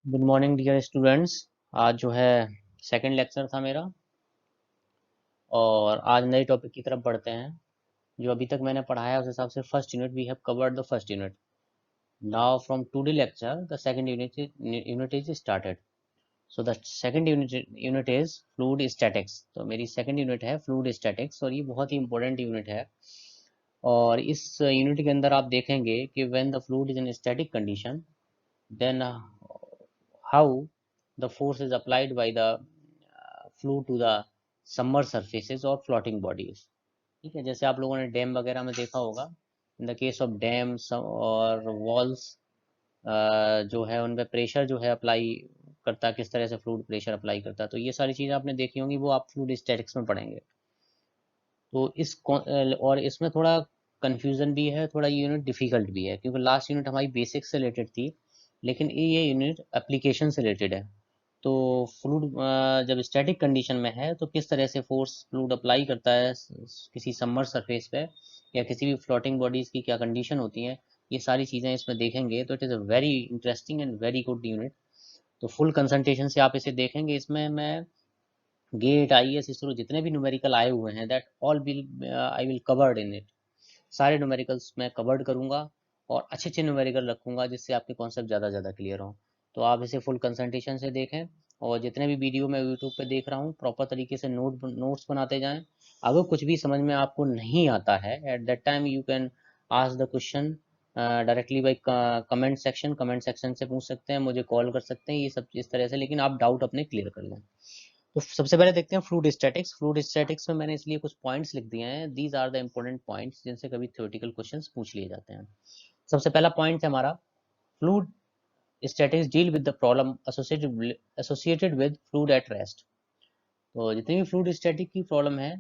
Good morning dear students. आज जो है सेकंड लेक्चर था मेरा और आज नए टॉपिक की तरफ बढ़ते हैं। जो अभी तक मैंने पढ़ाया उस हिसाब से first unit we have covered the first unit. Now from today lecture the second unit is started. So the second unit is fluid statics. तो मेरी सेकंड यूनिट है फ्लूइड स्टैटिक्स और ये बहुत ही इंपॉर्टेंट यूनिट है। और इस यूनिट के अंदर आप देखेंगे कि when the fluid is in static condition then how the force is applied by the fluid to the submerged surfaces or floating bodies। ठीक है, जैसे आप लोगों ने डैम वगैरह में देखा होगा। इन द केस ऑफ डैम्स और वॉल्स जो है उन पे प्रेशर जो है अप्लाई करता है, किस तरह से फ्लूइड प्रेशर अप्लाई करता है। तो ये सारी चीज़ें आपने देखी होंगी, वो आप फ्लूइड स्टैटिक्स में पढ़ेंगे। तो और इसमें थोड़ा कंफ्यूजन भी है, थोड़ा ये यूनिट डिफिकल्ट भी है क्योंकि लास्ट यूनिट हमारी बेसिक से रिलेटेड थी, लेकिन ये यूनिट एप्लीकेशन से रिलेटेड है। तो फ्लूइड जब स्टैटिक कंडीशन में है तो किस तरह से फोर्स फ्लूइड अप्लाई करता है किसी सबमर्ज सरफेस पे या किसी भी फ्लोटिंग बॉडीज की क्या कंडीशन होती है, ये सारी चीज़ें इसमें देखेंगे। तो it is a very interesting and very good unit. तो फुल कंसंट्रेशन से आप इसे देखेंगे। इसमें मैं गेट IAS इसरो जितने भी न्यूमेरिकल आए हुए हैं that all will I will covered in it. सारे न्यूमेरिकल्स मैं कवर्ड करूंगा और अच्छे अच्छे न्यूमेरिकल रखूंगा जिससे आपके कॉन्सेप्ट ज़्यादा ज़्यादा क्लियर हो। तो आप इसे फुल कंसंट्रेशन से देखें और जितने भी वीडियो मैं यूट्यूब पे देख रहा हूँ प्रॉपर तरीके से नोट्स बनाते जाएं। अगर कुछ भी समझ में आपको नहीं आता है at that time you can ask the question directly by comment section से पूछ सकते हैं, मुझे कॉल कर सकते हैं, ये सब इस तरह से, लेकिन आप डाउट अपने क्लियर कर लें। तो सबसे पहले देखते हैं फ्लूइड स्टैटिक्स। फ्लूइड स्टैटिक्स में मैंने इसलिए कुछ पॉइंट्स लिख दिए हैं, these are the important points जिनसे कभी थ्योरेटिकल क्वेश्चंस पूछ लिए जाते हैं। सबसे पहला पॉइंट है हमारा, fluid statics deal with the problem associated with fluid at rest. तो जितनी भी फ्लूइड स्टैटिक की प्रॉब्लम है,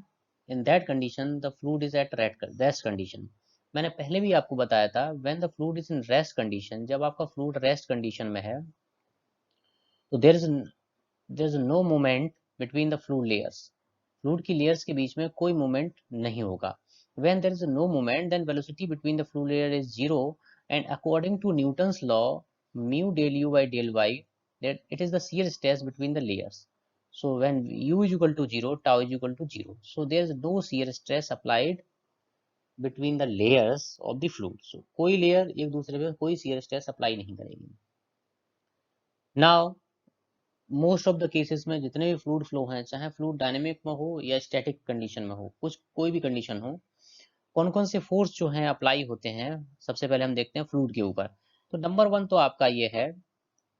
in that condition the fluid is at rest condition. मैंने पहले भी आपको बताया था when the fluid is in rest condition, जब आपका फ्लूइड रेस्ट कंडीशन में है तो there is no movement between the fluid layers. Fluid की लेयर्स के बीच में कोई मूवमेंट नहीं होगा। When there is no movement then velocity between the fluid layer is zero and according to Newton's law mu del u by del y that it is the shear stress between the layers. So when u is equal to 0, tau is equal to 0, so there is no shear stress applied between the layers of the fluid. So कोई layer एक दूसरे पे कोई shear stress apply नहीं करेगी। Now most of the cases में जितने भी फ्लूइड फ्लो हैं, चाहे फ्लूइड डायनेमिक में हो या स्टैटिक कंडीशन में हो, कुछ कोई भी कंडीशन हो, कौन कौन से फोर्स जो हैं अप्लाई होते हैं। सबसे पहले हम देखते हैं फ्लूइड के ऊपर। तो नंबर वन तो आपका ये है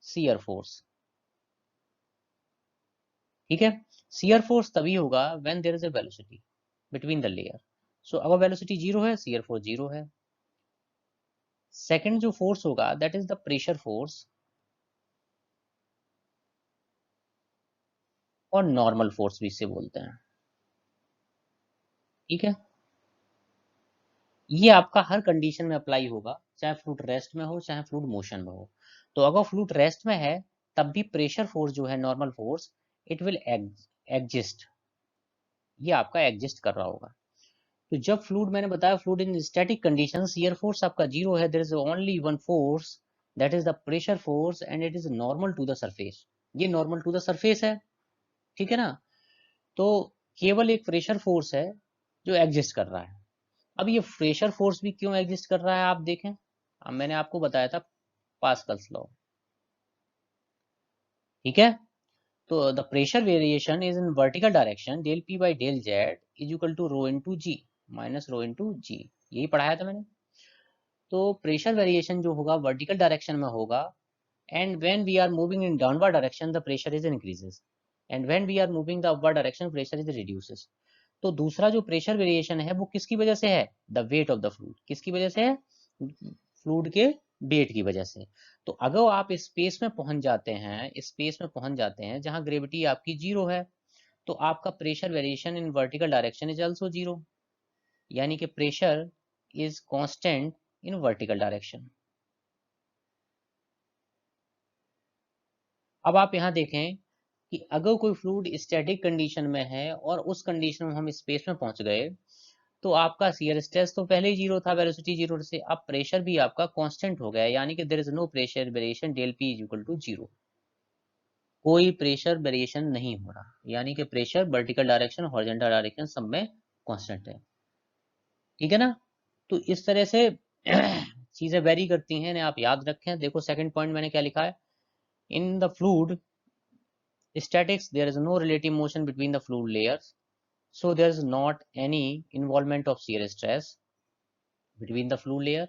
शियर फोर्स। ठीक है, शियर फोर्स तभी होगा when there is a velocity between the layer. So अगर वेलोसिटी जीरो है, शियर फोर्स जीरो है। सेकंड जो फोर्स होगा that is the pressure force और नॉर्मल फोर्स भी इसे बोलते हैं। ठीक है, ये आपका हर कंडीशन में अप्लाई होगा, चाहे फ्लूइड रेस्ट में हो चाहे फ्लूइड मोशन में हो। तो अगर फ्लूइड रेस्ट में है तब भी प्रेशर फोर्स जो है normal force it will exist, ये आपका एग्जिस्ट कर रहा होगा। तो जब फ्लूइड, मैंने बताया fluid in static condition shear force आपका जीरो है, there is only one force that is the pressure force and it is normal to the surface. ये नॉर्मल टू द सरफेस है, ठीक है ना। तो केवल एक प्रेशर फोर्स है जो एग्जिस्ट कर रहा है। अब ये प्रेशर फोर्स भी क्यों एग्जिस्ट कर रहा है आप देखें। अब मैंने आपको बताया था पास्कल्स लॉ, ठीक है। तो the pressure variation is in vertical direction del P by del Z is equal to rho into G minus rho into G, यही पढ़ाया था मैंने। तो प्रेशर वेरिएशन जो होगा वर्टिकल डायरेक्शन में होगा and when we are moving in downward direction the pressure is increases and when we are moving the upward direction pressure is reduces. तो दूसरा जो प्रेशर वेरिएशन है वो किसकी वजह से है, the weight of the fluid. किसकी वजह से है, फ्लूइड के वेट की वजह से। तो अगर आप स्पेस में पहुंच जाते हैं, स्पेस में पहुंच जाते हैं जहां ग्रेविटी आपकी जीरो है, तो आपका pressure variation in vertical direction is also zero, यानी कि pressure is constant in vertical direction. अब आप यहाँ देखें कि अगर कोई फ्लूइड स्टैटिक कंडीशन में है और उस कंडीशन में हम स्पेस में पहुंच गए, तो आपका शियर स्ट्रेस तो पहले ही जीरो था, वेलोसिटी जीरो से, अब प्रेशर भी आपका कांस्टेंट हो गया है, यानी कि there is no pressure variation del P is equal to zero. कोई प्रेशर वेरिएशन नहीं हो रहा, यानी कि pressure vertical direction horizontal direction सब में कांस्टेंट है। ठीक है ना। तो इस तरह से चीजें वेरी करती हैं, आप याद रखें। देखो सेकंड पॉइंट मैंने क्या लिखा है, in the fluid statics there is no relative motion between the fluid layers, so there is not any involvement of shear stress between the fluid layer.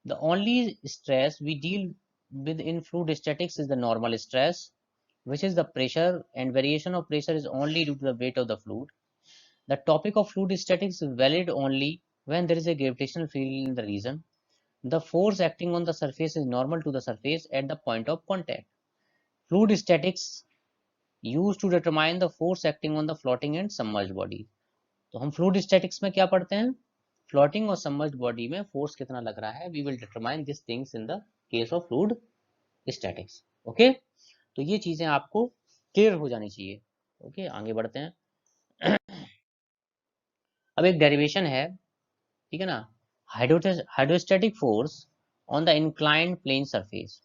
The only stress we deal with in fluid statics is the normal stress, which is the pressure, and variation of pressure is only due to the weight of the fluid. The topic of fluid statics is valid only when there is a gravitational field in the region. The force acting on the surface is normal to the surface at the point of contact. Fluid statics used to determine the force acting on the floating and submerged body. तो हम fluid statics में क्या पढ़ते हैं, floating और submerged body में force कितना लग रहा है, we will determine this things in the case of fluid statics. Okay, तो ये चीजें आपको क्लियर हो जानी चाहिए। ओके, आगे बढ़ते हैं। अब एक डेरिवेशन है, ठीक है ना, hydrostatic force on the inclined plane surface.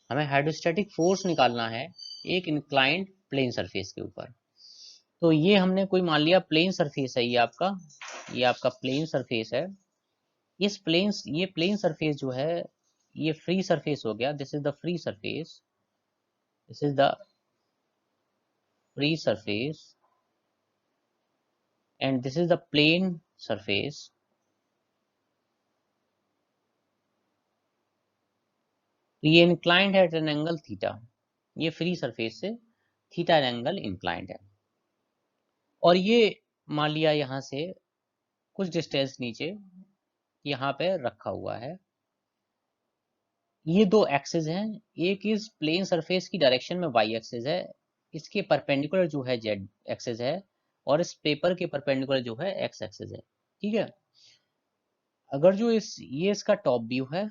हमें हाइड्रोस्टैटिक फोर्स निकालना है एक इंक्लाइंड प्लेन सरफेस के ऊपर। तो ये हमने कोई मान लिया प्लेन सरफेस है, ये आपका प्लेन सरफेस है। ये प्लेन सरफेस जो है ये फ्री सरफेस हो गया, this is the free surface, this is the free surface and this is the plane surface. ये इंक्लाइंड है एट एन एंगल थीटा, ये फ्री सरफेस से थीटा एंगल इंक्लाइंड है। और ये मान लिया यहाँ से कुछ डिस्टेंस नीचे यहाँ पे रखा हुआ है। ये दो एक्सिस हैं, एक इस प्लेन सरफेस की डायरेक्शन में वाई एक्सिस है, इसके परपेंडिकुलर जो है जेड एक्सिस है, और इस पेपर के परपेंडिकुलर जो है एक्स एक्सिस है। ठीक है, अगर जो ये इसका टॉप व्यू है,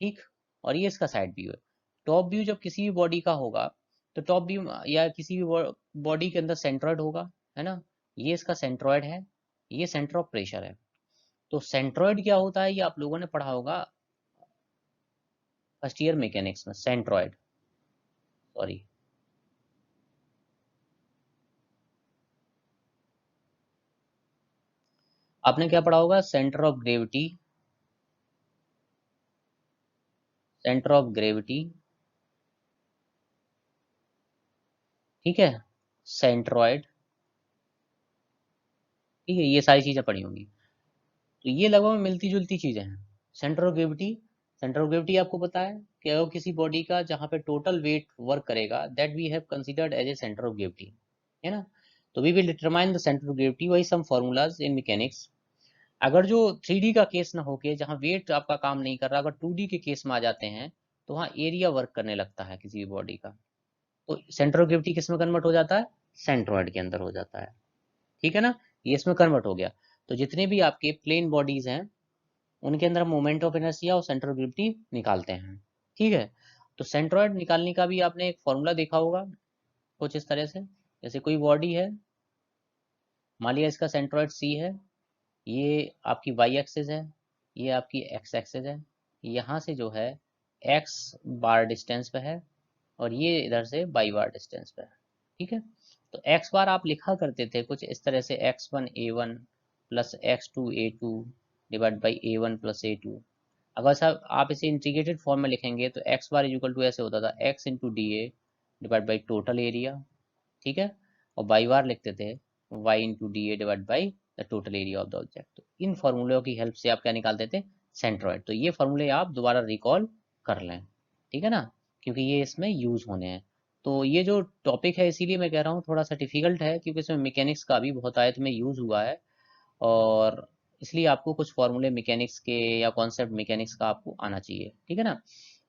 ठीक, और ये इसका साइड व्यू है। टॉप व्यू जब किसी भी बॉडी का होगा तो टॉप व्यू या किसी भी बॉडी के अंदर सेंट्रॉइड होगा, है ना, ये इसका सेंट्रॉइड है, ये सेंटर ऑफ प्रेशर है। तो सेंट्रॉइड क्या होता है, ये आप लोगों ने पढ़ा होगा फर्स्ट ईयर मैकेनिक्स में, सेंट्रॉइड, सॉरी, आपने क्या पढ़ा होगा, centre of gravity, centre of gravity, ठीक है, सेंट्रॉइड, ठीक है, ये सारी चीजें पढ़ी होंगी। तो ये लगभग मिलती जुलती चीजें हैं। Centre of gravity, centre of gravity आपको पता है कि अगर किसी बॉडी का जहां पे टोटल वेट वर्क करेगा, that we have considered as a centre of gravity, है ना। तो we will determine the centre of gravity, वही सम फॉर्मूलाज इन मैकेनिक्स। अगर जो 3D का केस ना होके जहाँ वेट आपका काम नहीं कर रहा, अगर 2D के केस में आ जाते हैं तो वहाँ एरिया वर्क करने लगता है किसी भी बॉडी का। तो सेंटर ऑफ ग्रेविटी किस में कन्वर्ट हो जाता है, सेंट्रॉइड के अंदर हो जाता है। ठीक है ना, ये इसमें कन्वर्ट हो गया। तो जितने भी आपके प्लेन बॉडीज हैं उनके अंदर हम मोमेंट ऑफ इनर्शिया और सेंटर ऑफ ग्रेविटी निकालते हैं। ठीक है, तो सेंट्रॉइड निकालने का भी आपने एक फॉर्मूला देखा होगा कुछ इस तरह से। जैसे कोई बॉडी है, मान लिया इसका सेंट्रॉइड सी है, ये आपकी वाई एक्सिस है, ये आपकी एक्स एक्सिस है, यहाँ से जो है एक्स बार डिस्टेंस पे है और ये इधर से वाई बार डिस्टेंस पे है। ठीक है, तो एक्स बार आप लिखा करते थे कुछ इस तरह से, x1 a1 plus x2 a2 divide by a1 plus a2। अगर साहब आप इसे इंटीग्रेटेड फॉर्म में लिखेंगे तो एक्स बार इक्वल टू ऐसे होता था, x into D A divide by total area, ठीक है, और बाई बार लिखते थे y into D A divide by the total area of the object. तो इन फॉर्मूलों की हेल्प से आप क्या निकालते थे, सेंट्रॉइड। तो ये फॉर्मूले आप दोबारा रिकॉल कर लें, ठीक है ना, क्योंकि ये इसमें यूज होने हैं। तो ये जो टॉपिक है इसीलिए मैं कह रहा हूँ थोड़ा सा डिफिकल्ट है, क्योंकि इसमें मैकेनिक्स का भी बहुत आयत में यूज हुआ है, और इसलिए आपको कुछ फॉर्मूले मैकेनिक्स के या कॉन्सेप्ट मैकेनिक्स का आपको आना चाहिए। ठीक है ना,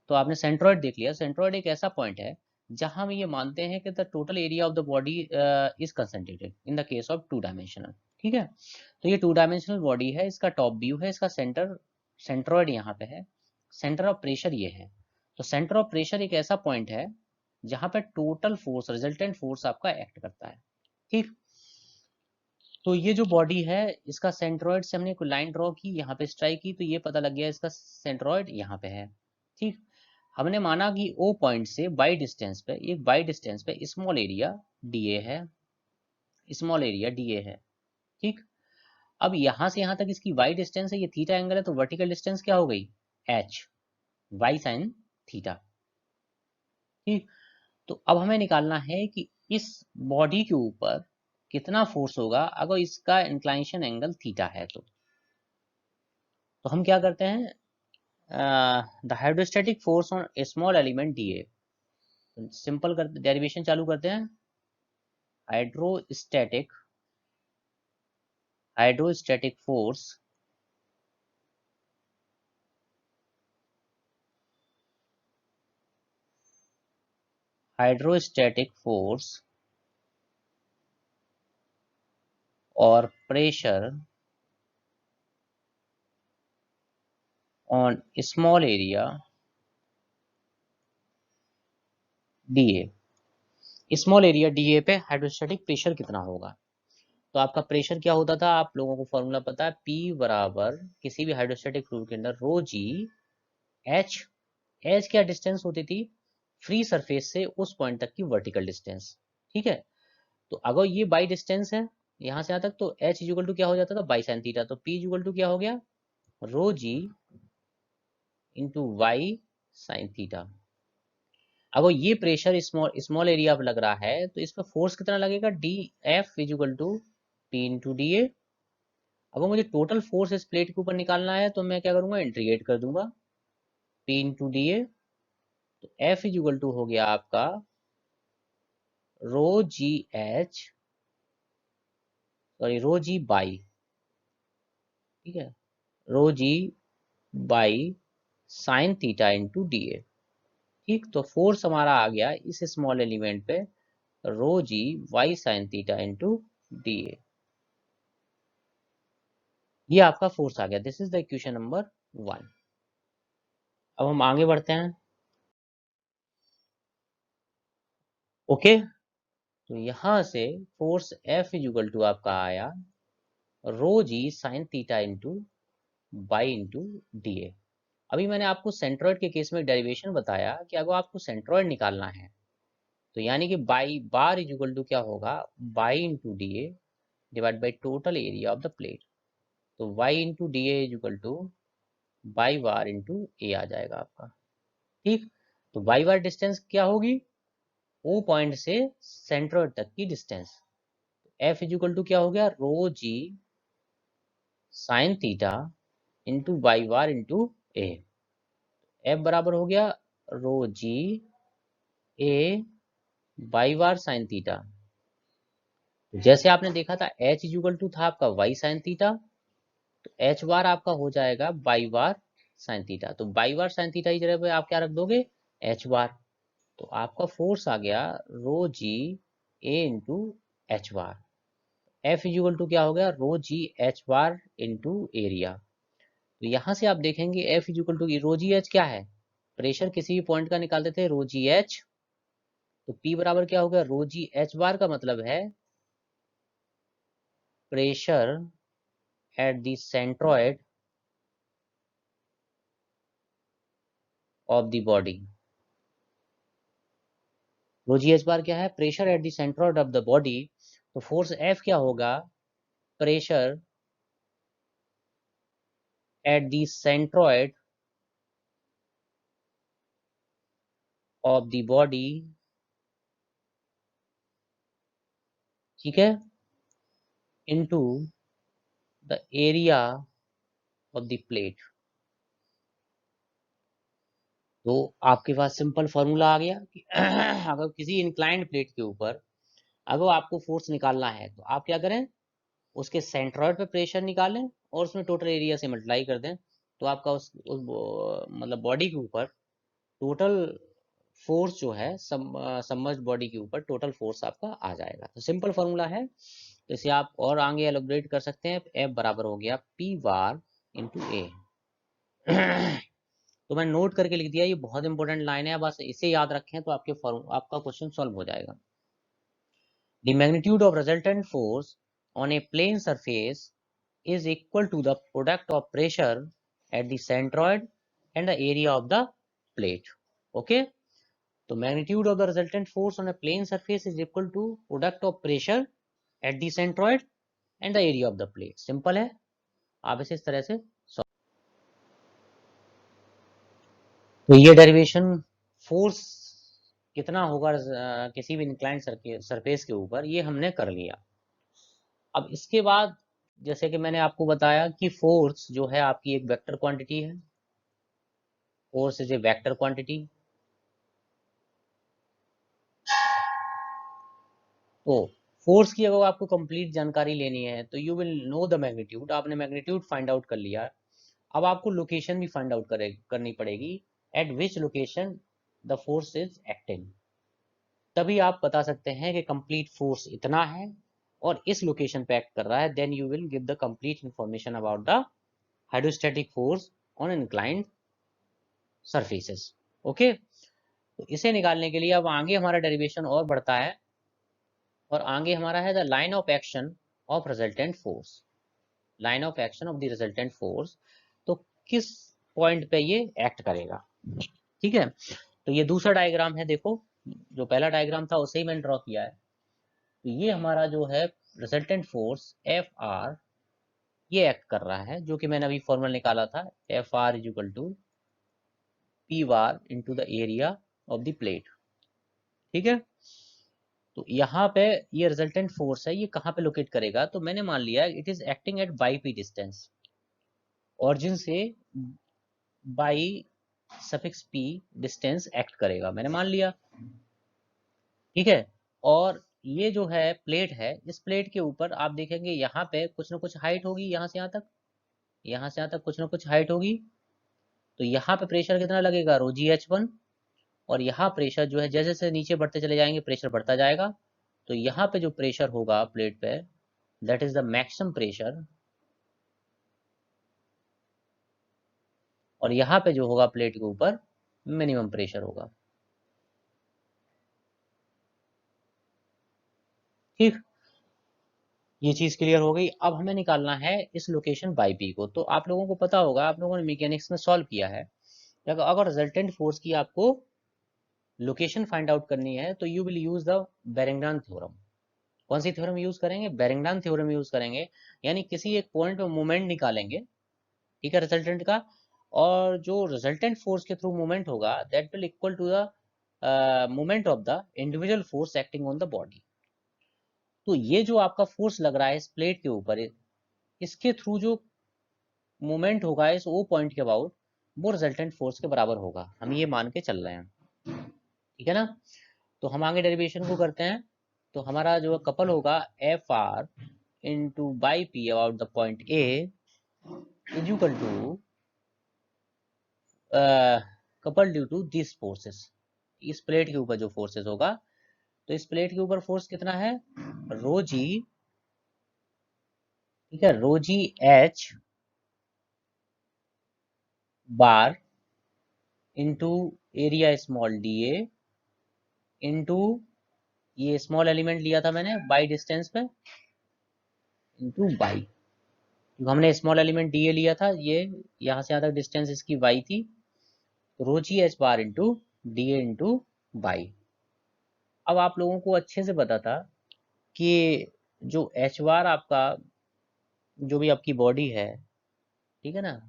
तो आपने सेंट्रॉइड देख लिया। सेंट्रॉइड एक ऐसा पॉइंट है जहां हम ये मानते हैं कि the total area of the body is concentrated in the case of two dimensional. ठीक है, तो ये टू डायमेंशनल बॉडी है, इसका टॉप व्यू है, इसका सेंट्रॉइड यहाँ पे है, सेंटर ऑफ प्रेशर ये है। तो सेंटर ऑफ प्रेशर एक ऐसा पॉइंट है जहां पे टोटल फोर्स, रिजल्टेंट फोर्स आपका एक्ट करता है। ठीक, तो ये जो बॉडी है इसका सेंट्रॉइड से हमने कोई लाइन ड्रॉ की, यहाँ पे स्ट्राइक की, तो ये पता लग गया इसका सेंट्रॉइड यहाँ पे है। ठीक, हमने माना कि ओ पॉइंट से बाई डिस्टेंस पे, एक बाई डिस्टेंस पे स्मॉल एरिया डीए है, स्मॉल एरिया डीए है, ठीक। अब यहां से यहां तक इसकी वाई डिस्टेंस है, ये थीटा एंगल है, तो वर्टिकल डिस्टेंस क्या हो गई, एच, वाई साइन थीटा, ठीक। तो अब हमें निकालना है कि इस बॉडी के ऊपर कितना फोर्स होगा अगर इसका इंक्लाइनेशन एंगल थीटा है। तो हम क्या करते हैं, the hydrostatic force on a small element DA, simple कर डेरिवेशन चालू करते हैं। Hydrostatic hydrostatic force hydrostatic force और pressure on small area DA, small area DA पे हाइड्रोस्टैटिक प्रेशर कितना होगा। तो आपका प्रेशर क्या होता था, आप लोगों को फॉर्मूला पता है, P बराबर किसी भी हाइड्रोस्टैटिक फ्लूइड के अंदर रो जी एच, एच क्या डिस्टेंस होती थी फ्री सरफेस से उस पॉइंट तक की वर्टिकल डिस्टेंस, ठीक है। तो अगर ये बाई डिस्टेंस है यहां से यहां तक, तो एच इक्वल टू क्या हो जाता था, बाई साइन थीटा, तो P इक्वल टू क्या हो गया, रो जी इंटू वाई साइन थीटा। अगर ये प्रेशर स्मॉल स्मॉल एरिया पर लग रहा है तो इस पर फोर्स कितना लगेगा, d F is equal to P into D A. अगर मुझे टोटल फोर्स इस प्लेट के ऊपर निकालना है तो मैं क्या करूंगा, इंटीग्रेट कर दूंगा, पी इंटू डी ए। तो एफ इजिकल टू हो गया आपका rho G H, sorry rho G Y, ठीक है, rho G Y sine theta into D A, ठीक। तो फोर्स हमारा आ गया इस स्मॉल एलिमेंट पे rho G Y sine theta into D A, ये आपका फोर्स आ गया। This is the equation number 1। अब हम आगे बढ़ते हैं, ओके। तो यहां से फोर्स एफ इक्वल टू आपका आया rho G sine theta into Y into D A. अभी मैंने आपको सेंट्रॉइड के केस में डेरिवेशन बताया कि अगर आपको सेंट्रॉइड निकालना है तो यानी कि बाई बार इक्वल टू क्या होगा, Y into D A divide by total area of the plate. तो Y into D A equal to Y bar into A आ जाएगा आपका, ठीक। तो बाई बार डिस्टेंस क्या होगी, ओ पॉइंट से सेंट्रॉइड तक की डिस्टेंस। एफ इक्वल टू क्या हो गया, rho G sine theta into Y bar into A. F बराबर हो गया rho G A Y bar sine theta. जैसे आपने देखा था एच इक्वल टू था आपका वाई साइन थीटा, तो एच बार आपका हो जाएगा बाई बार साइन थीटा। तो बाई बार साइन थीटा की जगह पे आप क्या रख दोगे, एच बार। तो आपका फोर्स आ गया rho G A into H bar. F equal to क्या हो गया, rho G H bar into area. तो यहां से आप देखेंगे F equal to rho G H क्या है, प्रेशर किसी भी पॉइंट का निकालते थे रो जी एच। तो पी बराबर क्या हो गया, रो जी एच बार का मतलब है pressure at the centroid of the body. Rho G H bar क्या है, pressure at the centroid of the body. तो फोर्स एफ क्या होगा, pressure at the centroid of the body, ठीक है, into the area of the plate. तो आपके पास simple formula आ गया कि अगर किसी इंक्लाइंड प्लेट के ऊपर अगर आपको फोर्स निकालना है तो आप क्या करें, उसके सेंट्रॉइड पे प्रेशर निकालें और उसमें टोटल एरिया से मल्टीप्लाई कर दें। तो आपका मतलब बॉडी के ऊपर टोटल फोर्स जो है सबमर्ज्ड बॉडी के ऊपर टोटल फोर्स आपका आ जाएगा। तो सिंपल फॉर्मूला है, तो इसे आप और आगे एलोबरेट कर सकते हैं। एफ बराबर हो गया पी बार इंटू ए। तो मैं नोट करके लिख दिया, ये बहुत इंपॉर्टेंट लाइन है, बस इसे याद रखें तो आपका क्वेश्चन सॉल्व हो जाएगा। The magnitude of resultant force on a plane surface is equal to the product of pressure at the centroid and the area of the plate. Okay, तो magnitude of the resultant force on a plane surface is equal to product of pressure at the centroid and the area of the plate. Simple है, आप इसे इस तरह से तो ये derivation force कितना होगा किसी भी इंक्लाइंड सरफेस के ऊपर, ये हमने कर लिया। अब इसके बाद जैसे कि मैंने आपको बताया कि फोर्स जो है आपकी एक वेक्टर क्वांटिटी है, force is a vector quantity. तो फोर्स की अगर आपको कंप्लीट जानकारी लेनी है तो you will know the magnitude, आपने मैग्नीट्यूड फाइंड आउट कर लिया। अब आपको लोकेशन भी फाइंड आउट करनी पड़ेगी, eight which location the force is acting. तभी आप बता सकते हैं कि कंप्लीट फोर्स इतना है और इस लोकेशन पे एक्ट कर रहा है, then you will give the complete information about the hydrostatic force on inclined surfaces. Okay, तो इसे निकालने के लिए अब आगे हमारा डेरिवेशन और बढ़ता है, और आगे हमारा है the line of action of resultant force. Line of action of the resultant force, तो किस पॉइंट पे ये एक्ट करेगा। ठीक है, तो ये दूसरा डायग्राम है, देखो जो पहला डायग्राम था उसे ही मैंने ड्रॉ किया है। तो ये हमारा जो है रिजल्टेंट फोर्स एफ आर, ये एक्ट कर रहा है, जो कि मैंने अभी फॉर्मूला निकाला था, F R is equal to P bar into the area of the plate. ठीक है, तो यहाँ पे ये रिजल्टेंट फोर्स है, ये कहाँ पे लोकेट करेगा, तो मैंने मान लिया it is acting at Y P distance, origin से Y suffix P distance act करेगा, मैंने मान लिया। ठीक है, और ये जो है प्लेट है, इस प्लेट के ऊपर आप देखेंगे यहाँ पे कुछ ना कुछ हाइट होगी, यहाँ से यहाँ तक, यहाँ से यहाँ तक कुछ ना कुछ हाइट होगी। तो यहाँ पे प्रेशर कितना लगेगा, रो जी एच वन, और यहाँ प्रेशर जो है जैसे जैसे नीचे बढ़ते चले जाएंगे प्रेशर बढ़ता जाएगा। तो यहाँ पे जो प्रेशर होगा प्लेट पे, that is the maximum pressure, और यहाँ पे जो होगा प्लेट के ऊपर मिनिमम प्रेशर होगा। ठीक, ये चीज क्लियर हो गई। अब हमें निकालना है इस लोकेशन बाई पी को। तो आप लोगों को पता होगा, आप लोगों ने मैकेनिक्स में सॉल्व किया है, अगर रिजल्टेंट फोर्स की आपको लोकेशन फाइंड आउट करनी है तो you will use the Berrington theorem. कौन सी थ्योरम यूज करेंगे, बेरिंगटन थ्योरम यूज करेंगे। यानी किसी एक पॉइंट पे मोमेंट निकालेंगे, ठीक है, रिजल्टेंट का, और जो रिजल्टेंट फोर्स के थ्रू मूवमेंट होगा that will equal to the movement of the individual force acting on the body. तो ये जो आपका फोर्स लग रहा है इस प्लेट के ऊपर, इसके थ्रू जो मूवमेंट होगा इस ओ पॉइंट के अबाउट, वो रिजल्टेंट फोर्स के बराबर होगा, हम ये मान के चल रहे हैं। ठीक है ना, तो हम आगे डेरिवेशन को करते हैं। तो हमारा जो कपल होगा F R into by P about the point A is equal to couple due to this forces. इस प्लेट के ऊपर जो फोर्सेस होगा, तो इस प्लेट के ऊपर फोर्स कितना है, रो जी, ठीक है, rho G H bar into area small D A into ये स्मॉल एलिमेंट लिया था मैंने बाई डिस्टेंस पे, इंटू बाई, हमने स्मॉल एलिमेंट डी ए लिया था, ये यहाँ से यहाँ तक डिस्टेंस इसकी वाई थी, rho G H bar into D A into Y. अब आप लोगों को अच्छे से पता था कि जो एच बार आपका, जो भी आपकी बॉडी है, ठीक है ना,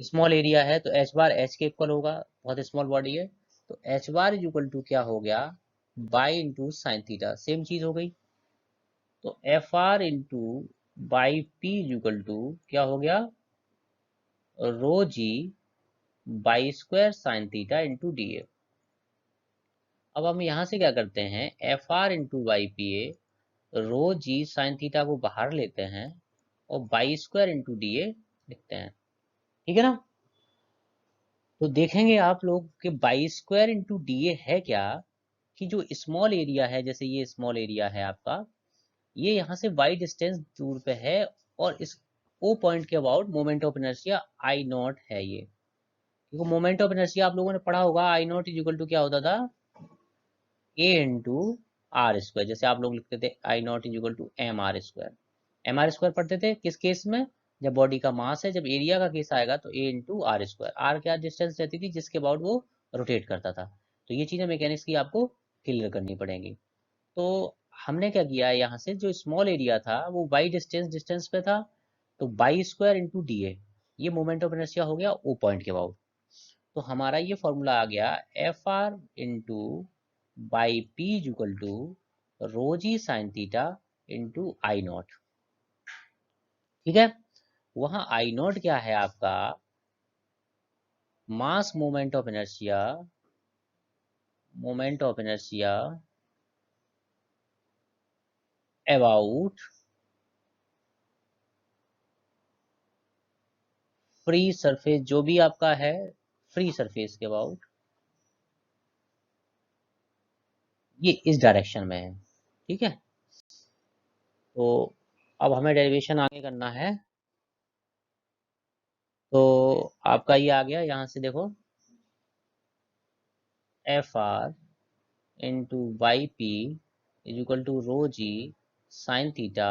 स्मॉल एरिया है, तो एच बार एच के इक्वल होगा, बहुत स्मॉल बॉडी है, तो H bar is equal to क्या हो गया, Y into sine theta, same चीज हो गई। तो F R into by P is equal to क्या हो गया, rho G Y square sine theta into D A. अब हम यहाँ से क्या करते हैं, F R into by P A, rho G sine theta को बाहर लेते हैं और by square into D A लिखते हैं। ठीक है ना, तो देखेंगे आप लोग कि by square into D A है क्या, कि जो स्मॉल एरिया है, जैसे ये स्मॉल एरिया है आपका, ये यहाँ से वाई डिस्टेंस दूर पे है, और इस ओ पॉइंट के about moment of inertia I not है ये। क्योंकि मोमेंट ऑफ इनर्शिया आप लोगों ने पढ़ा होगा, आई नॉट इज इक्वल टू क्या होता था, ए इंटू आर स्क्वायर। जैसे आप लोग लिखते थे I naught is equal to M R square. M R square पढ़ते थे किस केस में, जब बॉडी का मास है, जब एरिया का केस आएगा तो ए इंटू आर स्क्वायर। आर क्या डिस्टेंस रहती थी जिसके अबाउट वो रोटेट करता था। तो ये चीज़ें मैकेनिक्स की आपको क्लियर करनी पड़ेंगी। तो हमने क्या किया, यहाँ से जो स्मॉल एरिया था वो बाई डिस्टेंस पे था, तो by square into D A, ये मोमेंट ऑफ इनर्शिया हो गया ओ पॉइंट के अबाउट। तो हमारा ये फॉर्मूला आ गया F R into by P equal to rho G sine theta into I naught. ठीक है, वहां आई नॉट क्या है आपका, mass moment of inertia about free surface, जो भी आपका है फ्री सरफेस के अबाउट, ये इस डायरेक्शन में है। ठीक है, तो अब हमें डेरिवेशन आगे करना है। तो आपका ये आ गया, यहाँ से देखो F R into Y P is equal to rho G sine theta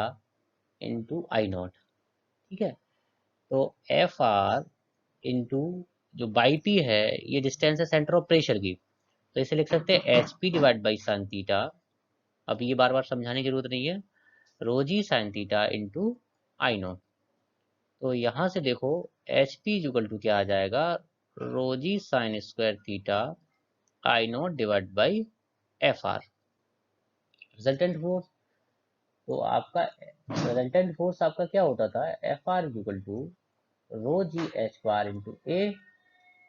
into I naught. ठीक है, तो एफ आर इंटू जो बाई पी है, ये डिस्टेंस है सेंटर ऑफ प्रेशर की, तो इसे लिख सकते हैं H P divide by sine theta. अब ये बार बार समझाने की जरूरत नहीं है, rho G sine theta into I naught. तो यहाँ से देखो एच पी इक्वल टू क्या आ जाएगा, rho G sine square theta I naught divide by F R resultant force. तो आपका रिजल्टेंट फोर्स आपका क्या होता था, F R equal to rho G H bar into A,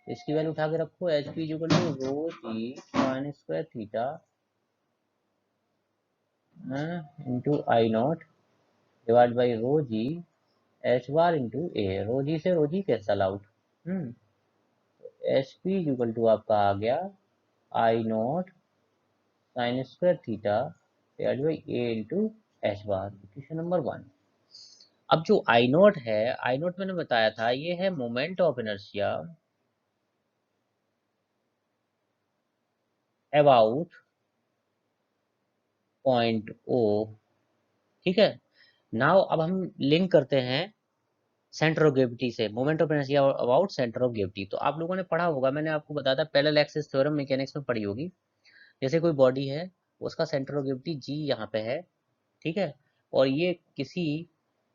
इसकी वैल्यू उठा के रखो, H P equal to rho G sine square theta into I naught divide by rho G H bar into A, rho G से rho G cancel out. H P equal to आपका आ गया I naught sine square theta divide by A into H bar, equation number 1। अब जो आई not है, आई not मैंने बताया था ये है moment of inertia about point O. ठीक है, नाउ अब हम लिंक करते हैं सेंटर ऑफ ग्रेविटी से, moment of inertia about centre of gravity. तो आप लोगों ने पढ़ा होगा, मैंने आपको बताया था पैरेलल एक्सिस थ्योरम मैकेनिक्स में पढ़ी होगी। जैसे कोई बॉडी है, उसका सेंटर ऑफ ग्रेविटी जी यहाँ पे है। ठीक है, और ये किसी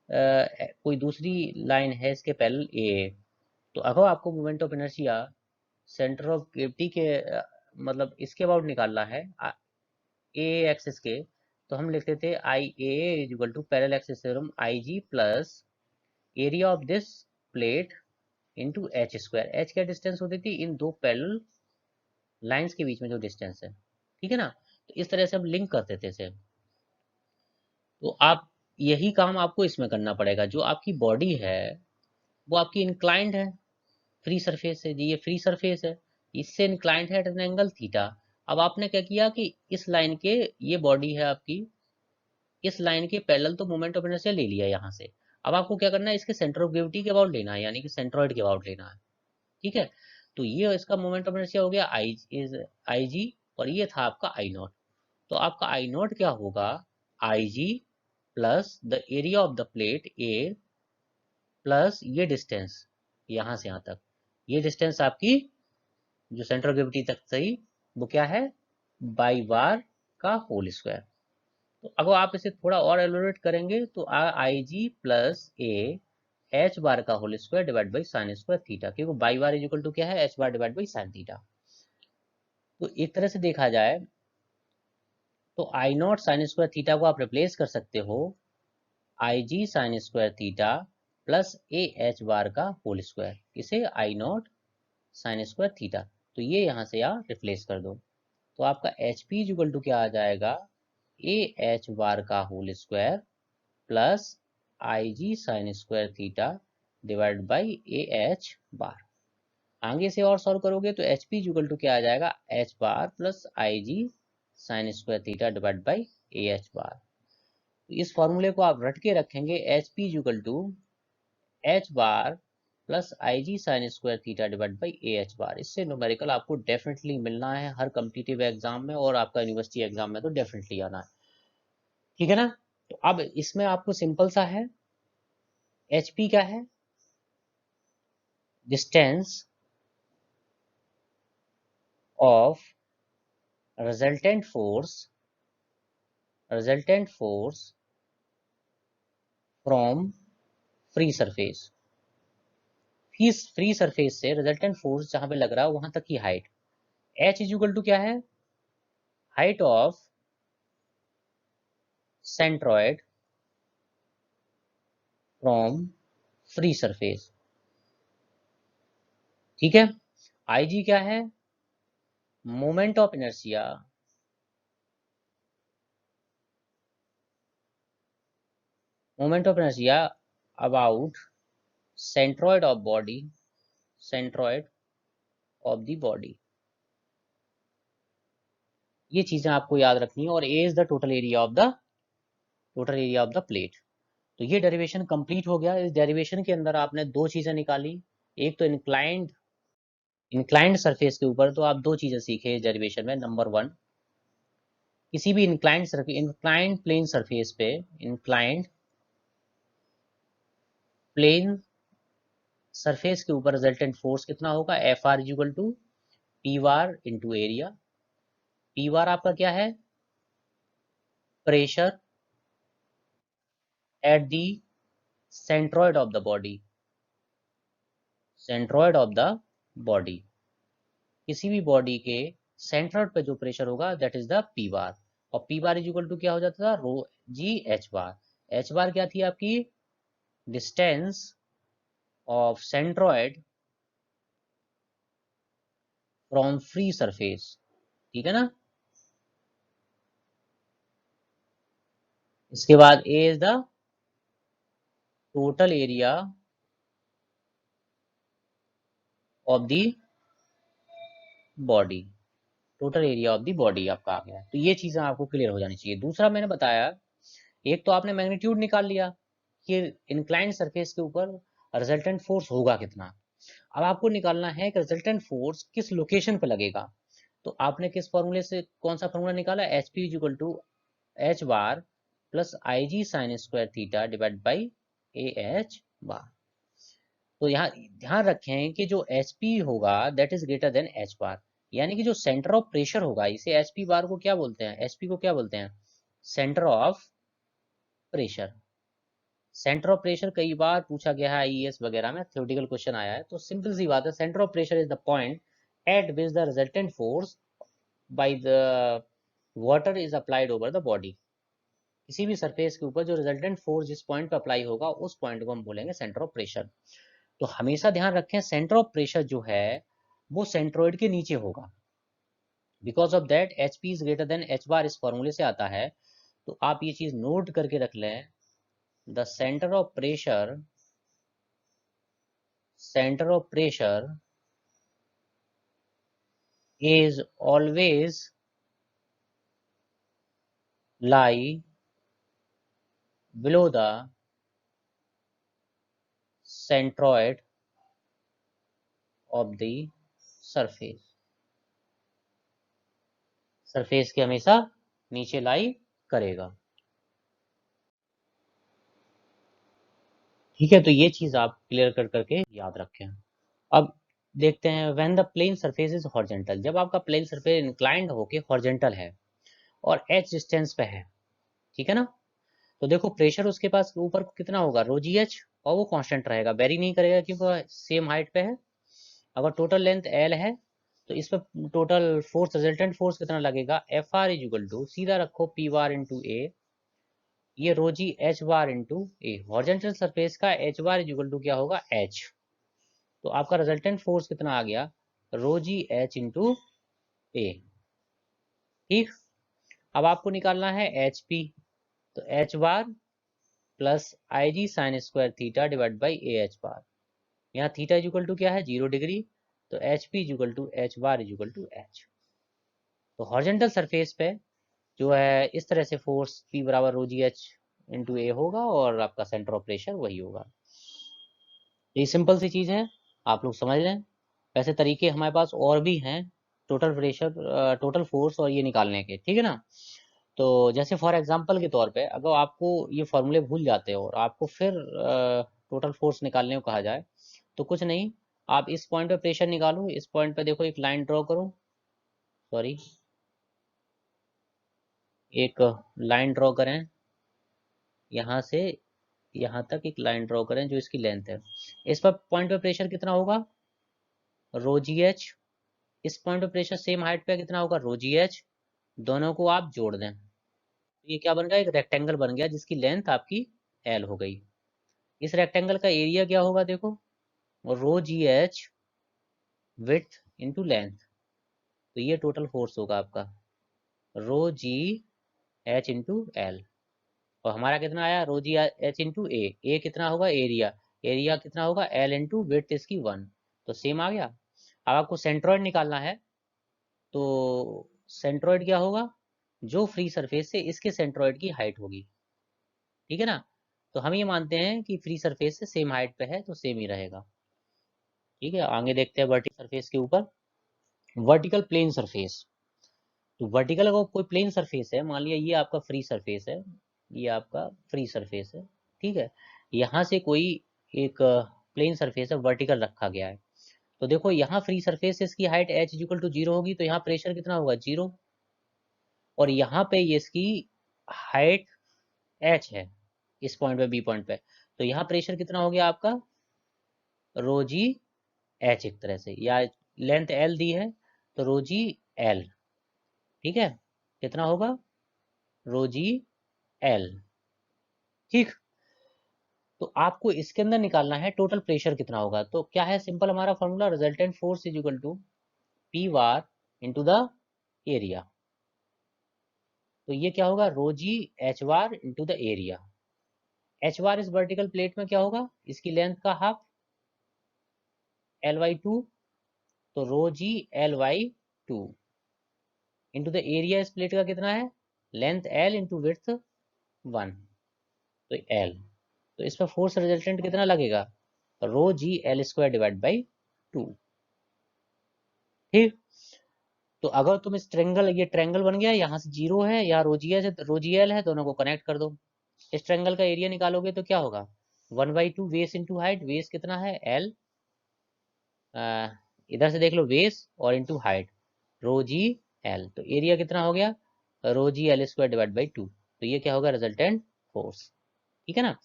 कोई दूसरी लाइन है इसके पैरेलल ए, तो अगर आपको moment of inertia centre of gravity के मतलब इसके अबाउट निकालना है ए एक्सिस के, तो हम लिखते थे I A is equal to parallel axis theorem I G plus area of this plate into H square. H क्या डिस्टेंस होती थी इन दो पैरेलल लाइंस के बीच में जो डिस्टेंस है। ठीक है ना, तो इस तरह से हम लिंक करते थे इसे। तो आप यही काम आपको इसमें करना पड़ेगा, जो आपकी बॉडी है वो आपकी इंक्लाइंड है फ्री सरफेस से जी, ये फ्री सरफेस है, इससे इंक्लाइंड है एट एन एंगल थीटा। अब आपने क्या किया कि इस लाइन के, ये बॉडी है आपकी, इस लाइन के पैरेलल तो मोमेंट ऑफ इनर्शिया ले लिया यहाँ से। अब आपको क्या करना है, इसके सेंटर ऑफ ग्रेविटी के अबाउट लेना है, यानी कि सेंट्रॉइड के अबाउट लेना है। ठीक है, तो ये इसका मोमेंट ऑफ इनर्शिया हो गया आई जी, और ये था आपका आई नॉट। तो आपका आई नॉट क्या होगा, I G plus the area of the plate A plus ये डिस्टेंस यहाँ से यहाँ तक, ये डिस्टेंस आपकी जो सेंटर ऑफ ग्रेविटी तक सही, वो क्या है, बाई बार का होल स्क्वायर। तो अगर आप इसे थोड़ा और एलोरेट करेंगे तो आई G plus A H bar का whole square divide by sine square theta, क्योंकि Y bar is equal to क्या है, H bar divide by sine theta. तो एक तरह से देखा जाए तो I naught sine square theta को आप रिप्लेस कर सकते हो I G sine square theta plus A H bar का होल स्क्वायर, इसे I naught sine square theta. तो ये यहाँ से आप रिप्लेस कर दो, तो आपका एच पी इक्वल टू क्या आ जाएगा, ए एच बार का whole square plus I G sine square theta divide by A H bar. आगे से और सॉल्व करोगे तो एच पी इक्वल टू क्या आ जाएगा, H bar plus I G sine square theta divide by A H bar. तो इस फॉर्मूले को आप रट के रखेंगे, H P equal to H bar plus I G sine square theta divide by A H bar. इससे न्यूमेरिकल आपको डेफिनेटली मिलना है हर कम्पिटिटिव एग्जाम में, और आपका यूनिवर्सिटी एग्जाम में तो डेफिनेटली आना है। ठीक है ना, तो अब इसमें आपको सिंपल सा है, एच पी क्या है, distance of resultant force from free surface। Free surface से रिजल्टेंट फोर्स जहां पे लग रहा है वहां तक की height, h is equal to क्या है, height of centroid from free surface. ठीक है, IG क्या है, moment of inertia about centroid of body, centroid of the body. ये चीजें आपको याद रखनी है। और A is the total area of the plate. तो ये डेरिवेशन कंप्लीट हो गया। इस डेरिवेशन के अंदर आपने दो चीजें निकाली, एक तो इंक्लाइंड सरफेस के ऊपर तो आप दो चीजें सीखे इस डेरिवेशन में। नंबर वन, किसी भी इंक्लाइंड प्लेन सरफेस पे इंक्लाइंड प्लेन सरफेस के ऊपर रिजल्टेंट फोर्स कितना होगा, F R equal to P bar into area. P bar आपका क्या है, pressure at the centroid of the body, centroid of the body. किसी भी बॉडी के सेंट्रॉइड पे जो प्रेशर होगा that is the P bar. और P bar is equal to क्या हो जाता था, रो G H bar. H bar क्या थी आपकी, distance of centroid from free surface. ठीक है ना। इसके बाद A is the total area of the body, total area of the body आपका आ गया। तो ये चीजें आपको क्लियर हो जानी चाहिए। दूसरा मैंने बताया, एक तो आपने मैग्नीट्यूड निकाल लिया कि इंक्लाइंड सरफेस के ऊपर रिजल्टेंट फोर्स होगा कितना। अब आपको निकालना है कि रिजल्टेंट फोर्स किस लोकेशन पे लगेगा। तो आपने किस फॉर्मूले से, कौन सा फॉर्मूला निकाला, H P is equal to H bar plus I G sine square theta divide by A H bar. तो यहाँ ध्यान रखें कि जो एच पी होगा that is greater than H bar, यानी कि जो सेंटर ऑफ प्रेशर होगा, इसे एच पी बार को क्या बोलते हैं, एच पी को क्या बोलते हैं, centre of pressure. Centre of pressure कई बार पूछा गया है आईएएस वगैरह में, थ्योरेटिकल क्वेश्चन आया है। तो सिंपल सी बात है, centre of pressure is the point eight which the resultant force by the water is applied over the body. किसी भी सरफेस के ऊपर जो रिजल्टेंट फोर्स जिस पॉइंट पर अप्लाई होगा उस पॉइंट को हम बोलेंगे सेंटर ऑफ प्रेशर। तो हमेशा ध्यान रखें, सेंटर ऑफ प्रेशर जो है वो सेंट्रोइड के नीचे होगा। Because of that H P is greater than H bar इस फॉर्मूले से आता है। तो आप ये चीज नोट करके रख लें, the center of pressure is always lie below the centroid of the surface। Surface के हमेशा नीचे लाई करेगा। ठीक है, तो ये चीज आप क्लियर कर करके याद रखें। अब देखते हैं, when the plane surface is horizontal, जब आपका प्लेन सरफेस इंक्लाइंड होके हॉरिजॉन्टल है और एच डिस्टेंस पे है, ठीक है ना। तो देखो प्रेशर उसके पास ऊपर कितना होगा, रो जी एच, और वो कांस्टेंट रहेगा, वेरी नहीं करेगा क्योंकि सेम हाइट पे है। अगर टोटल लेंथ एल है तो इस पर टोटल फोर्स, रिजल्टेंट फोर्स कितना लगेगा, F R is equal to, सीधा रखो पी बार इंटू ए, ये rho G H bar into A. Horizontal surface का H bar is equal to क्या होगा, एच। तो आपका रिजल्टेंट फोर्स कितना आ गया, रो जी एच इंटू ए। ठीक, अब आपको निकालना है एच पी। तो H bar plus I G sine square theta divide by A H bar. यहाँ थीटा इज इक्वल टू क्या है, 0 डिग्री। तो H P is equal to H bar is equal to H. तो horizontal surface पे जो है इस तरह से फोर्स पी बराबर रो जी एच इंटू ए होगा और आपका सेंटर ऑफ प्रेशर वही होगा। ये सिंपल सी चीज है, आप लोग समझ लें। वैसे तरीके हमारे पास और भी हैं, टोटल प्रेशर, टोटल फोर्स और ये निकालने के, ठीक है ना। तो जैसे फॉर एग्जांपल के तौर पे अगर आपको ये फॉर्मूले भूल जाते हो और आपको फिर टोटल फोर्स निकालने को कहा जाए, तो कुछ नहीं, आप इस पॉइंट पे प्रेशर निकालो, इस पॉइंट पे देखो एक लाइन ड्रॉ करो, सॉरी, एक लाइन ड्रॉ करें, यहाँ से यहाँ तक एक लाइन ड्रॉ करें जो इसकी लेंथ है। इस पर पॉइंट पे प्रेशर कितना होगा, रो जी एच। इस पॉइंट पे प्रेशर सेम हाइट पे कितना होगा, रो जी एच। दोनों को आप जोड़ दें, ये क्या बन गया, एक रेक्टेंगल बन गया जिसकी लेंथ आपकी एल हो गई। इस रेक्टेंगल का एरिया क्या होगा, देखो, rho G H width into length. तो ये टोटल फोर्स होगा आपका rho G H into L. और हमारा कितना आया, रो जी एच इंटू ए कितना होगा, एरिया। एरिया कितना होगा, एल इंटू विड्थ इसकी 1। तो सेम आ गया। अब आपको सेंट्रोइड निकालना है, तो सेंट्रोइड क्या होगा, जो फ्री सरफेस से इसके सेंट्रोइड की हाइट होगी। ठीक है ना। तो हम ये मानते हैं कि फ्री सरफेस से सेम हाइट पे है तो सेम ही रहेगा। ठीक है, आगे देखते हैं वर्टिकल सरफेस के ऊपर। Vertical plane surface. तो वर्टिकल अगर कोई प्लेन सरफेस है, मान लिया ये आपका फ्री सरफेस है, ये आपका फ्री सरफेस है। ठीक है, यहाँ से कोई एक प्लेन सरफेस है, वर्टिकल रखा गया है। तो देखो यहाँ फ्री सरफेस से इसकी हाइट h इक्वल टू 0 होगी, तो यहाँ प्रेशर कितना होगा, 0। और यहाँ पे ये इसकी हाइट h है, इस पॉइंट पे, बी पॉइंट पे। तो यहाँ प्रेशर कितना हो गया आपका, रो जी एच, एक तरह से, या लेंथ एल दी है तो रो जी एल। ठीक है, कितना होगा, रो जी एल। ठीक। तो आपको इसके अंदर निकालना है टोटल प्रेशर कितना होगा। तो क्या है, सिंपल हमारा formula, resultant force is equal to P bar into the area. तो ये क्या होगा, rho G H bar into the area. H bar इस वर्टिकल प्लेट में क्या होगा, इसकी लेंथ का हाफ, L/2। तो रो जी L/2 इंटू द एरिया इस प्लेट का कितना है, लेंथ L इंटू विड्थ 1। तो L, तो इस पर फोर्स रिजल्टेंट कितना लगेगा, rho G L square divide by 2। ठीक। तो अगर तुम इस ट्रेंगल, ये ट्रेंगल बन गया, यहाँ से 0 है, यहाँ रोजीएल है, रोजीएल है, दोनों को कनेक्ट कर दो। इस ट्रेंगल का एरिया निकालोगे तो क्या होगा, 1/2 बेस इंटू हाइट। बेस कितना है, एल, इधर से देख लो, बेस और into height, rho G L. तो एरिया कितना हो गया, rho G L square divide by 2। तो ये क्या होगा, रिजल्टेंट फोर्स। ठीक है ना।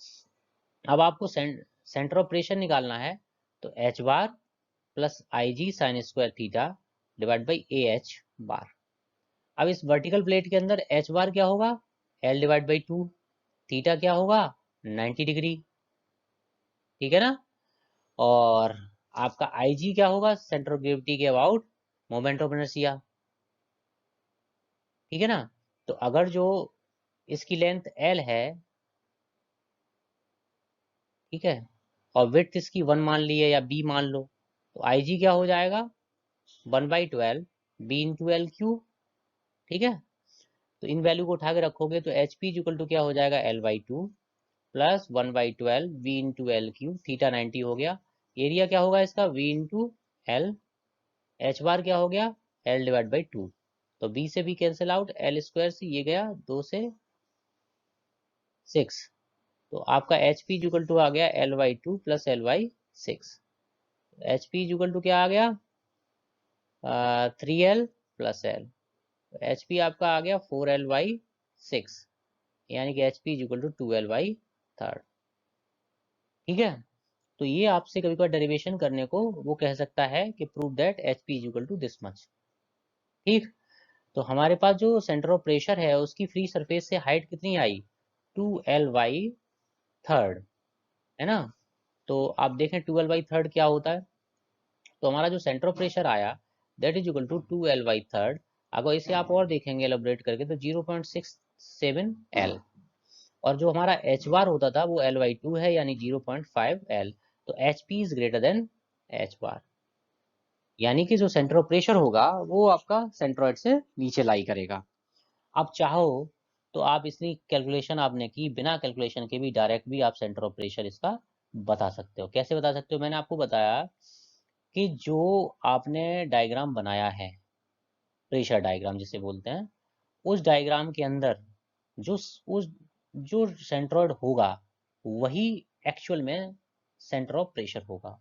अब आपको सेंटर ऑफ प्रेशर निकालना है, तो H bar plus I G sine square theta divide by A H bar. अब इस वर्टिकल प्लेट के अंदर एच बार क्या होगा, एल डिवाइड बाई 2। थीटा क्या होगा, 90 डिग्री। ठीक है ना। और आपका आई जी क्या होगा, सेंटर ऑफ ग्रेविटी के अबाउट मोमेंट ऑफ इनर्शिया। ठीक है ना। तो अगर जो इसकी लेंथ एल है, ठीक है, और विड्थ इसकी 1 मान ली है या बी मान लो, तो आई जी क्या हो जाएगा, 1/12 बी इंटू एल क्यू। ठीक है। तो इन वैल्यू को उठा के रखोगे तो एच पी इक्वल टू क्या हो जाएगा, L/2 plus 1/12 V into L Q. Theta 90 हो गया। एरिया क्या होगा इसका, V into L. H bar क्या हो गया, एल डिवाइड बाई 2। तो बी से B cancel out, L square से ये गया 2 से 6। तो आपका एच पी इक्वल टू आ गया L/2 plus L/6। H P equal to क्या आ गया, 3L plus L. H P आपका आ गया 4L/6, यानी कि H P equal to 2L/3। ठीक है। तो ये आपसे कभी कभी डेरिवेशन करने को वो कह सकता है कि prove that H P equal to this much. ठीक। तो हमारे पास जो सेंटर ऑफ प्रेशर है उसकी फ्री सरफेस से हाइट कितनी आई, 2L/3, है ना। तो आप देखें 2L/3 क्या होता है। तो हमारा जो सेंटर ऑफ प्रेशर आया that is equal to 2L/3। अगर इसे आप और देखेंगे एलोबरेट करके तो 0.67L। और जो हमारा एच बार होता था वो L/2 है, यानी 0.5L। तो H P is greater than H bar, यानी कि जो सेंटर ऑफ प्रेशर होगा वो आपका सेंट्रोइड से नीचे लाई करेगा। आप चाहो तो आप इसकी कैलकुलेशन आपने की, बिना कैलकुलेशन के भी डायरेक्ट भी आप सेंटर ऑफ प्रेशर इसका बता सकते हो। कैसे बता सकते हो, मैंने आपको बताया कि जो आपने डायग्राम बनाया है, प्रेशर डायग्राम जिसे बोलते हैं, उस डायग्राम के अंदर जो उस जो सेंट्रोइड होगा वही एक्चुअल में सेंटर ऑफ प्रेशर होगा।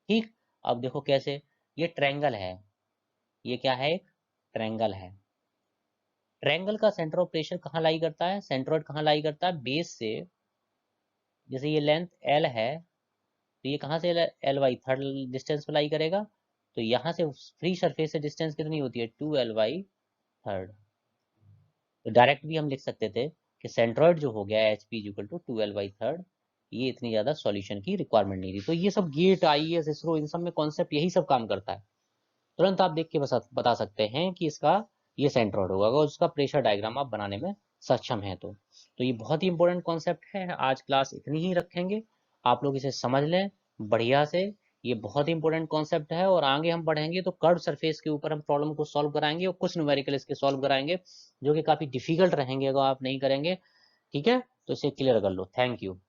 ठीक। अब देखो कैसे, ये ट्रायंगल है, ये क्या है, एक ट्रायंगल है। ट्रायंगल का सेंटर ऑफ प्रेशर कहाँ लाई करता है, सेंट्रोइड कहाँ लाई करता है, बेस से, जैसे ये लेंथ एल है तो ये कहाँ से एल वाई थर्ड डिस्टेंस पे लाई करेगा, तो यहाँ से फ्री सरफेस से डिस्टेंस कितनी होती है, 2 Ly थर्ड। तो डायरेक्ट भी हम लिख सकते थे कि सेंट्रॉइड जो हो गया H P equal to 2 Ly third, ये इतनी ज़्यादा सॉल्यूशन की रिक्वायरमेंट नहीं थी। तो ये सब गेट, आईएएस, इसरो, इन सब में कॉन्सेप्ट यही सब काम करता है। तुरंत आप देख के बता सकते हैं कि इसका ये सेंट्रॉइड होगा अगर उसका प्रेशर डायग्राम आप बनाने में सक्षम हैं तो ये बहुत ही इंपॉर्टेंट कॉन्सेप्ट है। आज क्लास इतनी ही रखेंगे, आप लोग इसे समझ लें बढ़िया से। ये बहुत ही इंपॉर्टेंट कॉन्सेप्ट है और आगे हम बढ़ेंगे तो कर्व सरफेस के ऊपर हम प्रॉब्लम को सॉल्व कराएंगे और कुछ न्यूमेरिकल इसके सॉल्व कराएंगे जो कि काफ़ी डिफिकल्ट रहेंगे अगर आप नहीं करेंगे। ठीक है, तो इसे क्लियर कर लो। Thank you.